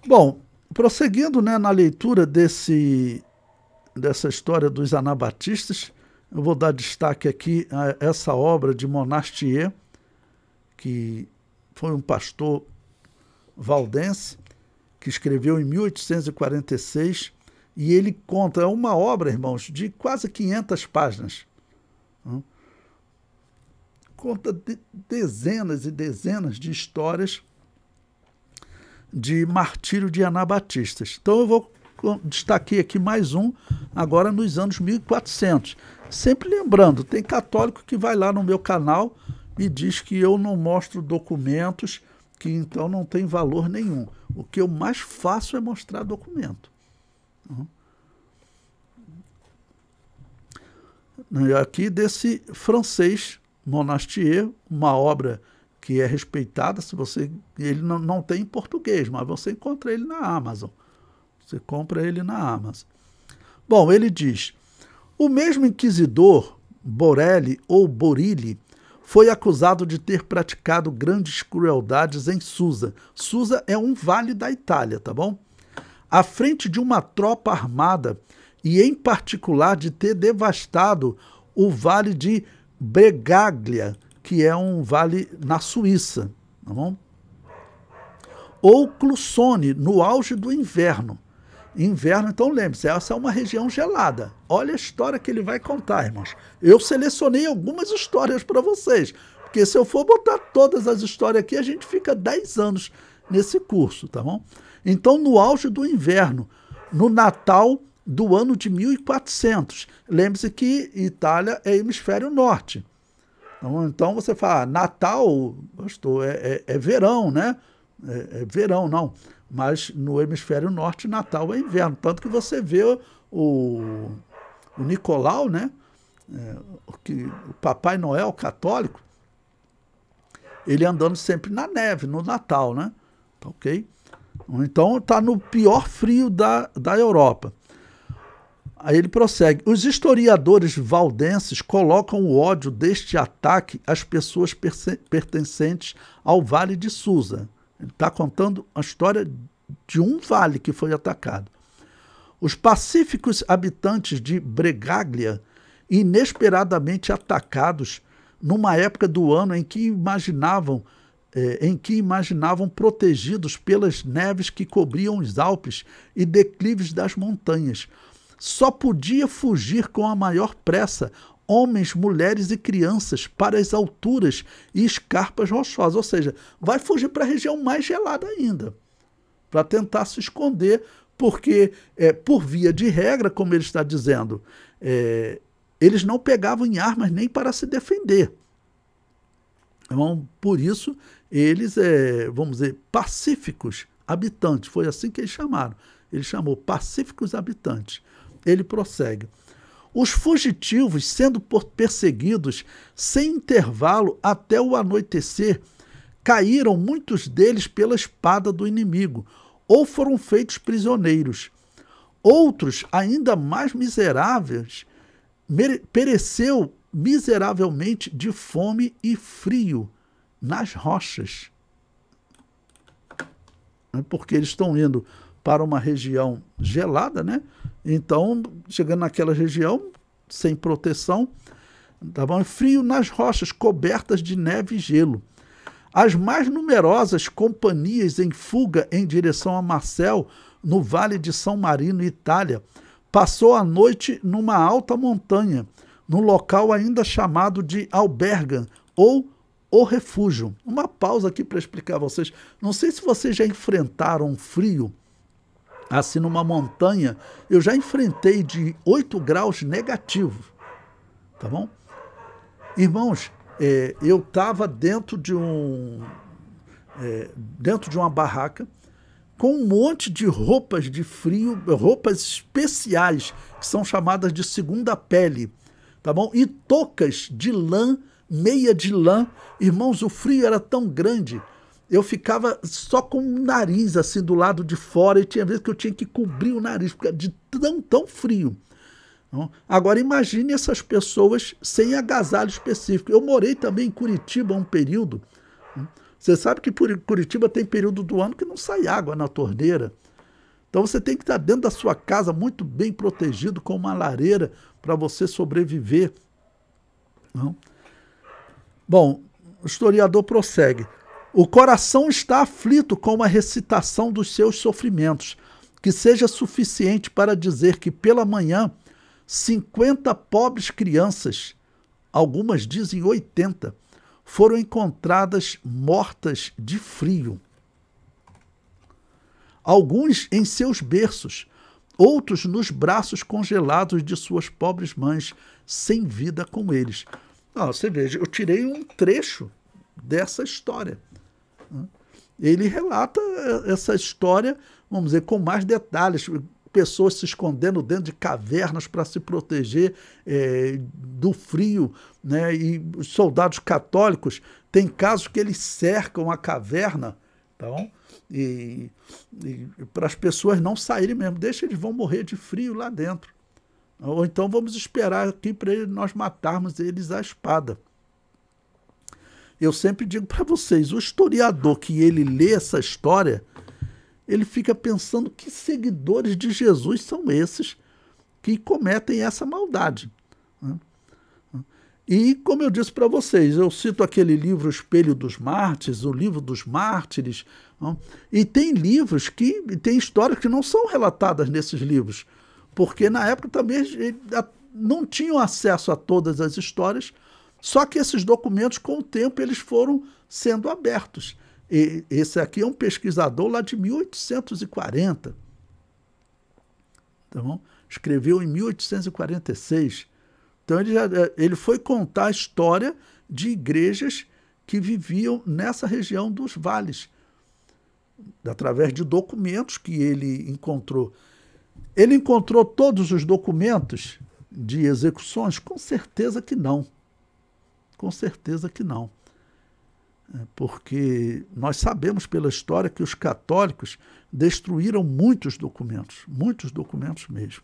Bom, prosseguindo, né, na leitura dessa história dos anabatistas, eu vou dar destaque aqui a essa obra de Monastier, que foi um pastor valdense, que escreveu em 1846, e ele conta, é uma obra, irmãos, de quase 500 páginas. Conta dezenas e dezenas de histórias de martírio de anabatistas. Então eu vou destacar aqui mais um, agora nos anos 1400. Sempre lembrando, tem católico que vai lá no meu canal e diz que eu não mostro documentos, que então não tem valor nenhum. O que eu mais faço é mostrar documento. Aqui desse francês, Monastier, uma obra que é respeitada, ele não tem em português, mas você encontra ele na Amazon. Você compra ele na Amazon. Bom, ele diz: o mesmo inquisidor, Borelli ou Borilli, foi acusado de ter praticado grandes crueldades em Susa. Susa é um vale da Itália, tá bom? À frente de uma tropa armada e, em particular, de ter devastado o vale de Bregaglia, que é um vale na Suíça, tá bom? Ou Clusone, no auge do inverno. Inverno, então lembre-se, essa é uma região gelada. Olha a história que ele vai contar, irmãos. Eu selecionei algumas histórias para vocês, porque se eu for botar todas as histórias aqui, a gente fica 10 anos nesse curso, tá bom? Então, no auge do inverno, no Natal do ano de 1400. Lembre-se que Itália é hemisfério norte. Então você fala, Natal, pastor, é verão, né? É verão, não. Mas no hemisfério norte, Natal é inverno. Tanto que você vê o Nicolau, né? O Papai Noel católico, ele andando sempre na neve, no Natal, né? Ok? Então está no pior frio da Europa. Aí ele prossegue. Os historiadores valdenses colocam o ódio deste ataque às pessoas pertencentes ao Vale de Susa. Ele está contando a história de um vale que foi atacado. Os pacíficos habitantes de Bregaglia, inesperadamente atacados numa época do ano em que imaginavam protegidos pelas neves que cobriam os Alpes e declives das montanhas. Só podia fugir com a maior pressa homens, mulheres e crianças para as alturas e escarpas rochosas. Ou seja, vai fugir para a região mais gelada ainda, para tentar se esconder, porque, por via de regra, como ele está dizendo, eles não pegavam em armas nem para se defender. Então, por isso, eles, vamos dizer, pacíficos habitantes, foi assim que eles chamaram. Ele chamou pacíficos habitantes. Ele prossegue. Os fugitivos, sendo perseguidos sem intervalo até o anoitecer, caíram muitos deles pela espada do inimigo, ou foram feitos prisioneiros. Outros, ainda mais miseráveis, pereceu miseravelmente de fome e frio nas rochas. Porque eles estão indo para uma região gelada, né? Então, chegando naquela região, sem proteção, tá bom? Frio nas rochas, cobertas de neve e gelo. As mais numerosas companhias em fuga em direção a Marcel, no Vale de São Marino, Itália, passou a noite numa alta montanha, num local ainda chamado de Alberga, ou o refúgio. Uma pausa aqui para explicar a vocês. Não sei se vocês já enfrentaram um frio assim numa montanha. Eu já enfrentei de 8 graus negativos, tá bom? Irmãos, eu estava dentro de uma barraca com um monte de roupas de frio, roupas especiais, que são chamadas de segunda pele, tá bom? E toucas de lã, meia de lã. Irmãos, o frio era tão grande, eu ficava só com o nariz assim do lado de fora, e tinha vezes que eu tinha que cobrir o nariz, porque de tão frio. Agora imagine essas pessoas sem agasalho específico. Eu morei também em Curitiba um período, Você sabe que Curitiba tem período do ano que não sai água na torneira. Então você tem que estar dentro da sua casa muito bem protegido com uma lareira para você sobreviver. Não? Bom, o historiador prossegue. O coração está aflito com a recitação dos seus sofrimentos, que seja suficiente para dizer que pela manhã 50 pobres crianças, algumas dizem 80, foram encontradas mortas de frio. Alguns em seus berços, outros nos braços congelados de suas pobres mães, sem vida com eles. Você veja, eu tirei um trecho dessa história. Ele relata essa história, vamos dizer, com mais detalhes, pessoas se escondendo dentro de cavernas para se proteger do frio, né? E os soldados católicos, tem casos que eles cercam a caverna, então, e para as pessoas não saírem mesmo, deixa, eles vão morrer de frio lá dentro. Ou então vamos esperar aqui para nós matarmos eles à espada. Eu sempre digo para vocês, o historiador que ele lê essa história, ele fica pensando que seguidores de Jesus são esses que cometem essa maldade. E, como eu disse para vocês, eu cito aquele livro O Espelho dos Mártires, o livro dos Mártires, e tem livros que tem histórias que não são relatadas nesses livros, porque na época também não tinham acesso a todas as histórias, só que esses documentos, com o tempo, eles foram sendo abertos. E esse aqui é um pesquisador lá de 1840. Então, escreveu em 1846. Então, ele foi contar a história de igrejas que viviam nessa região dos vales, através de documentos que ele encontrou. Ele encontrou todos os documentos de execuções? Com certeza que não. Com certeza que não. Porque nós sabemos pela história que os católicos destruíram muitos documentos mesmo.